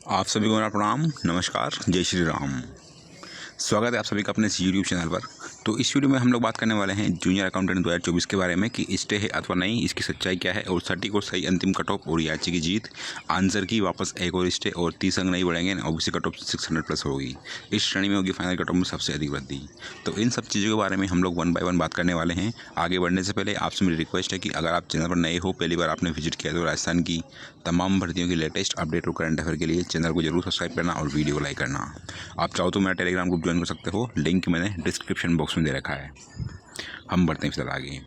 आप सभी को मेरा प्रणाम, नमस्कार, जय श्री राम। स्वागत है आप सभी का अपने इस यूट्यूब चैनल पर। तो इस वीडियो में हम लोग बात करने वाले हैं जूनियर अकाउंटेंट 2024 के बारे में कि स्टे है अथवा नहीं, इसकी सच्चाई क्या है और सटीक और सही अंतिम कट ऑफ और याची की जीत, आंसर की वापस एक और स्टे और 30 अंक नहीं बढ़ेंगे, ओबीसी कट ऑफ 600 प्लस होगी। इस श्रेणी में होगी फाइनल कट ऑफ में सबसे अधिक वृद्धि। तो इन सब चीज़ों के बारे में हम लोग वन बाय वन बात करने वाले हैं। आगे बढ़ने से पहले आपसे मेरी रिक्वेस्ट है कि अगर आप चैनल पर नए हो, पहली बार आपने विजिट किया तो राजस्थान की तमाम भर्तियों की लेटेस्ट अपडेट और करंट अफेयर के लिए चैनल को जरूर सब्सक्राइब करना और वीडियो को लाइक करना। आप चाहो तो मेरा टेलीग्राम ग्रुप ज्वाइन कर सकते हो, लिंक मैंने डिस्क्रिप्शन बॉक्स में दे रखा है। हम बढ़ते हैं फिलहाल आगे।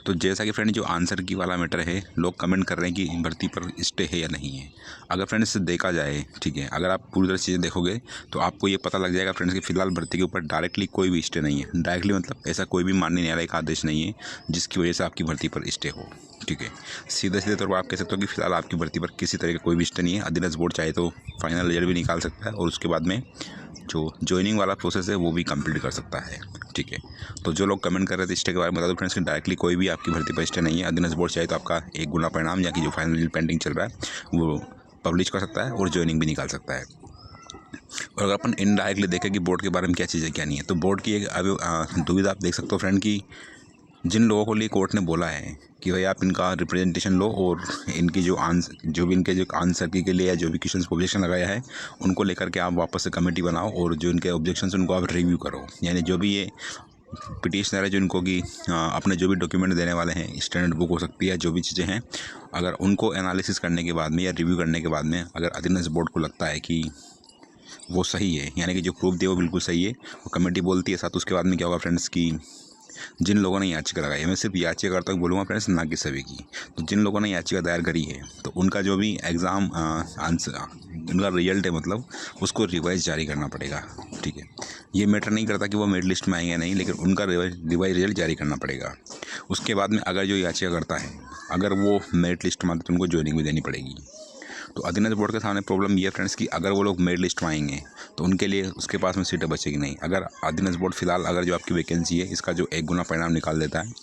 तो जैसा कि फ्रेंड जो आंसर की वाला मैटर है, लोग कमेंट कर रहे हैं कि भर्ती पर स्टे है या नहीं है। अगर फ्रेंड्स देखा जाए, ठीक है, अगर आप पूरी तरह चीज़ें देखोगे तो आपको ये पता लग जाएगा फ्रेंड्स कि फिलहाल भर्ती के ऊपर डायरेक्टली कोई भी स्टे नहीं है। डायरेक्टली मतलब ऐसा कोई भी माननीय न्यायालय का आदेश नहीं है जिसकी वजह से आपकी भर्ती पर स्टे हो। ठीक है, सीधे सीधे तौर पर आप कह सकते हो कि फिलहाल आपकी भर्ती पर किसी तरह का कोई भी स्टे नहीं है। अधीनस्थ बोर्ड चाहे तो फाइनल रिजल्ट भी निकाल सकता है और उसके बाद में जो ज्वाइनिंग वाला प्रोसेस है वो भी कंप्लीट कर सकता है। ठीक है, तो जो लोग कमेंट कर रहे थे स्टे के बारे में बता दो फ्रेंड्स कि डायरेक्टली कोई भी आपकी भर्ती पर स्टे नहीं है। अधीनस्थ बोर्ड चाहे तो आपका एक गुना परिणाम या कि जो फाइनल पेंडिंग चल रहा है वो पब्लिश कर सकता है और ज्वाइनिंग भी निकाल सकता है। और अगर अपन इनडायरेक्टली देखें कि बोर्ड के बारे में क्या चीज़ें क्या नहीं है, तो बोर्ड की एक दुविधा आप देख सकते हो फ्रेंड की जिन लोगों को लिए कोर्ट ने बोला है कि भाई आप इनका रिप्रेजेंटेशन लो और इनकी जो भी इनके जो आंसर की के लिए या जो भी क्वेश्चन ऑब्जेक्शन लगाया है उनको लेकर के आप वापस से कमेटी बनाओ और जो इनके ऑब्जेक्शंस उनको आप रिव्यू करो। यानी जो भी ये पिटिशनर है जो इनको कि अपने जो भी डॉक्यूमेंट देने वाले हैं, स्टैंडर्ड बुक हो सकती है, जो भी चीज़ें हैं, अगर उनको एनालिसिस करने के बाद में या रिव्यू करने के बाद में अगर अधीनस्थ बोर्ड को लगता है कि वो सही है, यानी कि जो प्रूफ दिया वो बिल्कुल सही है, वो कमेटी बोलती है साथ उसके बाद में क्या होगा फ्रेंड्स की जिन लोगों ने याचिका लगाई है, मैं सिर्फ याचिकाकर्ता को बोलूँगा फ्रेंड्स, ना कि सभी की, तो जिन लोगों ने याचिका दायर करी है तो उनका जो भी एग्ज़ाम आंसर उनका रिजल्ट है मतलब उसको रिवाइज जारी करना पड़ेगा। ठीक है, ये मैटर नहीं करता कि वो मेरिट लिस्ट में आएंगे नहीं, लेकिन उनका रिवाइज रिजल्ट जारी करना पड़ेगा। उसके बाद में अगर जो याचिका करता है अगर वो मेरिट लिस्ट में आते तो उनको ज्वाइनिंग भी देनी पड़ेगी। तो अधीनस्थ बोर्ड के सामने प्रॉब्लम ये है फ्रेंड्स कि अगर वो लोग मेरिट लिस्ट में आएंगे तो उनके लिए उसके पास में सीटें बचेगी नहीं। अगर अधीनस्थ बोर्ड फिलहाल अगर जो आपकी वैकेंसी है इसका जो एक गुना परिणाम निकाल देता है,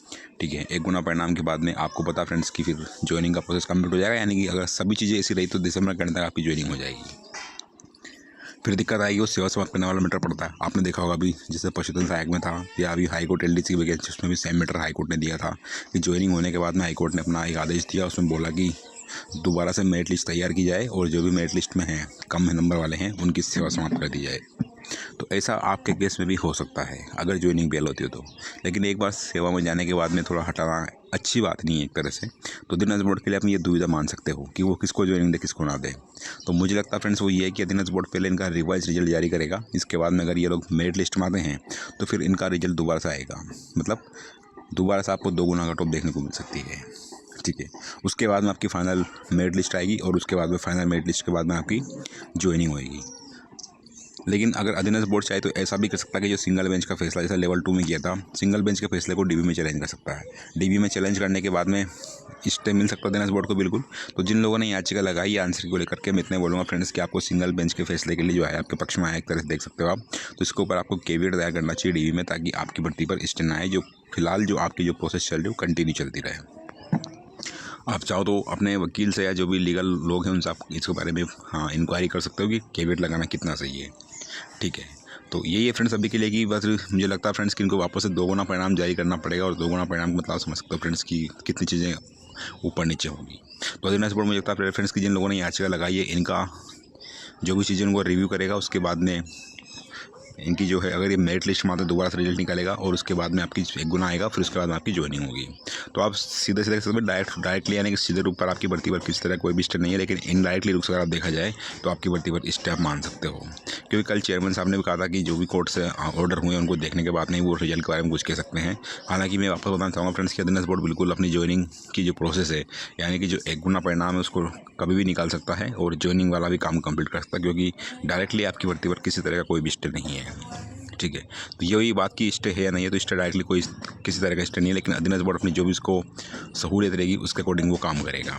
ठीक है, एक गुना परिणाम के बाद में आपको पता फ्रेंड्स कि फिर ज्वाइनिंग का प्रोसेस कंप्लीट हो जाएगा। यानी कि अगर सभी चीज़ें ऐसी रही तो दिसंबर के अंत तक आपकी ज्वाइनिंग हो जाएगी। फिर दिक्कत आएगी वो सेवा समाप्त करने वाला मैटर पड़ता है। आपने देखा होगा अभी जैसे पशुधन सहायक में था या अभी हाईकोर्ट एलडीसी की वैकेंसी उसमें भी सेम मैटर हाईकोर्ट ने दिया था कि ज्वाइनिंग होने के बाद में हाईकोर्ट ने अपना एक आदेश दिया, उसमें बोला कि दोबारा से मेरिट लिस्ट तैयार की जाए और जो भी मेरिट लिस्ट में हैं कम नंबर वाले हैं उनकी सेवा समाप्त कर दी जाए। तो ऐसा आपके केस में भी हो सकता है अगर ज्वाइनिंग बेल होती हो तो। लेकिन एक बार सेवा में जाने के बाद में थोड़ा हटाना अच्छी बात नहीं है एक तरह से। तो अधीनस्थ बोर्ड के लिए अपनी ये दुविधा मान सकते हो कि वो किसको ज्वाइनिंग दे किसको ना दे। तो मुझे लगता है फ्रेंड्स वो ये है कि अधीनस्थ बोर्ड पहले इनका रिवाइज रिजल्ट जारी करेगा, इसके बाद में अगर ये लोग मेरिट लिस्ट में आते हैं तो फिर इनका रिजल्ट दोबारा से आएगा, मतलब दोबारा से आपको 2 गुना कट ऑफ देखने को मिल सकती है। ठीक है, उसके बाद में आपकी फाइनल मेरिट लिस्ट आएगी और उसके बाद में फाइनल मेरिट लिस्ट के बाद में आपकी ज्वाइनिंग होएगी। लेकिन अगर अधीनस्थ बोर्ड चाहे तो ऐसा भी कर सकता है कि जो सिंगल बेंच का फैसला जैसा लेवल 2 में किया था, सिंगल बेंच के फैसले को डीबी में चैलेंज कर सकता है। डीबी में चैलेंज करने के बाद में स्टे मिल सकता है अधीनस्थ बोर्ड को बिल्कुल। तो जिन लोगों ने याचिका लगाई है आंसर को लेकर के, मैं इतने बोलूँगा फ्रेंड्स कि आपको सिंगल बेंच के फैसले के लिए जो है आपके पक्ष में आया एक तरह से देख सकते हो आप, तो इसके ऊपर आपको केवियट दायर करना चाहिए डीबी में, ताकि आपकी भर्ती पर स्टे ना आए। जो फिलहाल जो आपकी जो प्रोसेस चल रही है वो कंटिन्यू चलती रहे। आप चाहो तो अपने वकील से या जो भी लीगल लोग हैं उनसे आप इसके बारे में इंक्वायरी कर सकते हो कि केवियट लगाना कितना सही है। ठीक है, तो यही है फ्रेंड्स अभी के लिए कि बस मुझे लगता है फ्रेंड्स कि इनको वापस से 2 गुना परिणाम जारी करना पड़ेगा और 2 गुना परिणाम का मतलब समझ सकते हो फ्रेंड्स की कितनी चीज़ें ऊपर नीचे होगी। तो अधीनस्थ बोर्ड मुझे लगता है फ्रेंड्स की जिन लोगों ने याचिका लगाई है इनका जो भी चीज़ें उनको रिव्यू करेगा, उसके बाद में इनकी जो है अगर ये मेरिट लिस्ट में आता है दोबारा से रिजल्ट निकालेगा और उसके बाद में आपकी एक गुना आएगा, फिर उसके बाद में आपकी ज्वाइनिंग होगी। तो आप सीधे सीधे समय डायरेक्टली यानी कि सीधे रूप पर आपकी भर्ती पर किसी तरह कोई भी स्टे नहीं है, लेकिन इनडायरेक्टली रूप से अगर आप देखा जाए तो आपकी भर्ती पर स्टे आप मान सकते हो। क्योंकि कल चेयरमैन साहब ने भी कहा था कि जो भी कोर्ट से ऑर्डर हुए उनको देखने के बाद नहीं वो रिजल्ट के बारे में कुछ कह सकते हैं। हालांकि मैं वापस बताना चाहूँगा फ्रेंड्स कि अधीनस्थ बोर्ड बिल्कुल अपनी ज्वाइनिंग की जो प्रोसेस है, यानी कि जो एक गुना परिणाम है उसको कभी भी निकाल सकता है और ज्वाइनिंग वाला भी काम कंप्लीट कर सकता है, क्योंकि डायरेक्टली आपकी भर्ती पर किसी तरह का कोई भी स्टे नहीं है। ठीक है, तो यही बात की स्टे है या नहीं है, तो स्टे डायरेक्टली कोई किसी तरह का स्टे नहीं है, लेकिन अधीनस्थ बोर्ड अपनी जो भी उसको सहूलियत रहेगी उसके अकॉर्डिंग वो काम करेगा।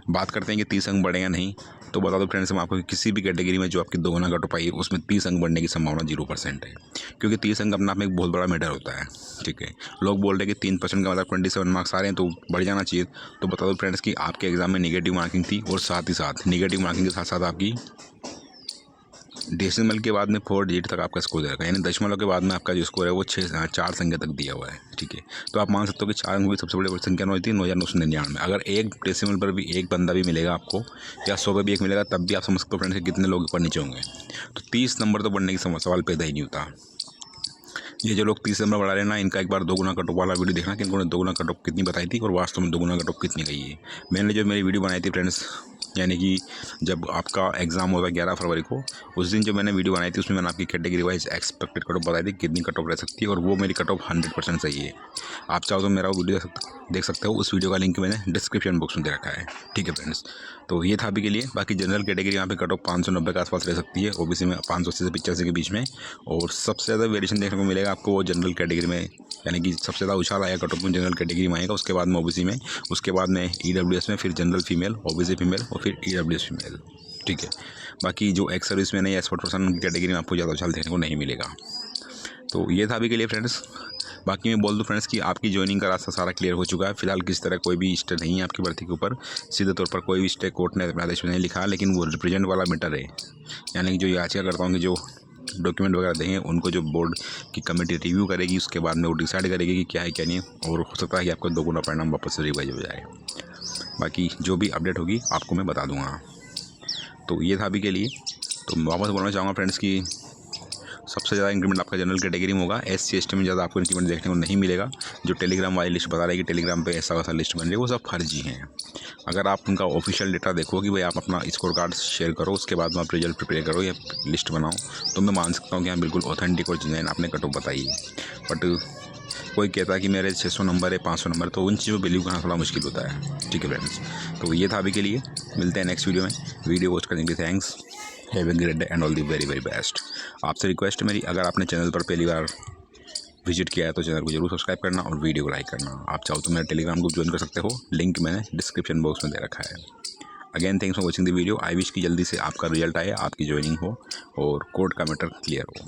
बात करते हैं कि 30 अंक बढ़ेगा नहीं, तो बता दो फ्रेंड्स हम आपको कि किसी भी कैटेगरी में जो आपकी 2 गुना कट ऑफ आई है उसमें 30 अंक बढ़ने की संभावना 0% है, क्योंकि 30 अंक अपने आप में एक बहुत बड़ा मैटर होता है। ठीक है, लोग बोल रहे हैं कि 3% का मतलब 27 मार्क्स आ रहे हैं तो बढ़ जाना चाहिए। तो बता दो फ्रेंड्स कि आपके एग्जाम में निगेटिव मार्किंग थी और साथ ही साथ निगेटिव मार्किंग के साथ साथ आपकी डेसिमल के बाद में 4 डिजिट तक आपका स्कोर दे रखा है, यानी दशमलव के बाद में आपका जो स्कोर है वो 4 संख्या तक दिया हुआ है। ठीक है, तो आप मान सकते हो कि 4 अंक की सबसे बड़ी संख्या होती है 9,999। अगर एक डेसिमल पर भी एक बंदा भी मिलेगा आपको, या 100 पर भी एक मिलेगा, तब भी आप समझ सकते हो फ्रेंड्स कि कितने लोग ऊपर नीचे होंगे। तो 30 नंबर तो बढ़ने की सवाल पैदा ही नहीं होता। ये जो लोग 30 नंबर बढ़ा रहे हैं ना, इनका एक बार 2 गुना कट ऑफ वाला वीडियो देखना कि इन्होंने 2 गुना कट ऑफ कितनी बताई थी और वास्तव में 2 गुना कट ऑफ कितनी गई है। मैंने जो मेरी वीडियो बनाई थी फ्रेंड्स, यानी कि जब आपका एग्ज़ाम होगा 11 फरवरी को, उस दिन जो मैंने वीडियो बनाई थी उसमें मैंने आपकी category wise expected cut off बताई थी कितनी कट ऑफ रह सकती है, और वो मेरी कट ऑफ 100% सही है। आप चाहो तो मेरा वो वीडियो देख सकते हो, उस वीडियो का लिंक मैंने डिस्क्रिप्शन बॉक्स में दे रखा है। ठीक है फ्रेंड्स, तो ये था अभी के लिए। बाकी जनरल कैटेगरी यहाँ पे कट ऑफ 590 के आसपास रह सकती है, ओबीसी में 580 से 85 के बीच में, और सबसे ज़्यादा वेरिएशन देखने को मिलेगा आपको वो जनरल कैटेगरी में, यानी कि सबसे ज़्यादा उछाल आया कट ऑफ में जनरल कैटेगरी में आएगा, उसके बाद में ओबीसी में, उसके बाद में ईडब्ल्यूएस में, फिर जनरल फीमेल, ओबीसी फीमेल और फिर ईडब्ल्यूएस फीमेल। ठीक है, बाकी जो एक्स सर्विस मैन है या एक्सपर्ट पर्सन की कैटेगरी में आपको ज़्यादा उछाल देखने को नहीं मिलेगा। तो ये था अभी के लिए फ्रेंड्स। बाकी मैं बोल दूं फ्रेंड्स कि आपकी ज्वाइनिंग का रास्ता सारा क्लियर हो चुका है। फिलहाल किसी तरह कोई भी स्टे नहीं है आपकी भर्ती के ऊपर, सीधे तौर पर कोई भी स्टे कोर्ट ने अपने आदेश में नहीं लिखा, लेकिन वो रिप्रेजेंट वाला मैटर है, यानी कि जो याचिकाकर्ताओं के जो डॉक्यूमेंट वगैरह देंगे उनको जो बोर्ड की कमेटी रिव्यू करेगी, उसके बाद में वो डिसाइड करेगी कि क्या है क्या नहीं, और हो सकता है कि आपको 2 गुना परिणाम वापस से रिवाइज हो जाए। बाकी जो भी अपडेट होगी आपको मैं बता दूँगा। तो ये था अभी के लिए। तो वापस बोलना चाहूँगा फ्रेंड्स कि सबसे ज़्यादा इंक्रीमेंट आपका जनरल कैटेगरी में होगा, SC ST में ज़्यादा आपको इंक्रीमेंट देखने को नहीं मिलेगा। जो टेलीग्राम वाली लिस्ट बता रही है कि टेलीग्राम पे ऐसा वैसा लिस्ट बन रही है, वो सब फर्जी हैं। अगर आप उनका ऑफिशियल डेटा देखो कि भाई आप अपना स्कोर कार्ड शेयर करो, उसके बाद में आप रिजल्ट प्रिपेयर करो या लिस्ट बनाओ, तो मैं मान सकता हूँ कि हाँ बिल्कुल ऑथेंटिक और जेन्युइन आपने कट ऑफ बताई है। बट कोई कहता है कि मेरे 600 नंबर है, 500 नंबर, तो उन चीज़ों को बिलीव करना थोड़ा मुश्किल होता है। ठीक है फ्रेंड्स, तो ये था अभी के लिए। मिलते हैं नेक्स्ट वीडियो में। वीडियो वॉच करने के लिए thanks. Have a great day and all the very very best. आपसे रिक्वेस्ट है मेरी, अगर आपने चैनल पर पहली बार विजिट किया है तो चैनल को जरूर सब्सक्राइब करना और वीडियो को लाइक करना। आप चाहो तो मेरा टेलीग्राम ग्रुप ज्वाइन कर सकते हो, लिंक मैंने डिस्क्रिप्शन बॉक्स में दे रखा है। Again thanks for watching the video. I wish की जल्दी से आपका रिजल्ट आए, आपकी ज्वाइनिंग हो और कोर्ट का मैटर क्लियर हो।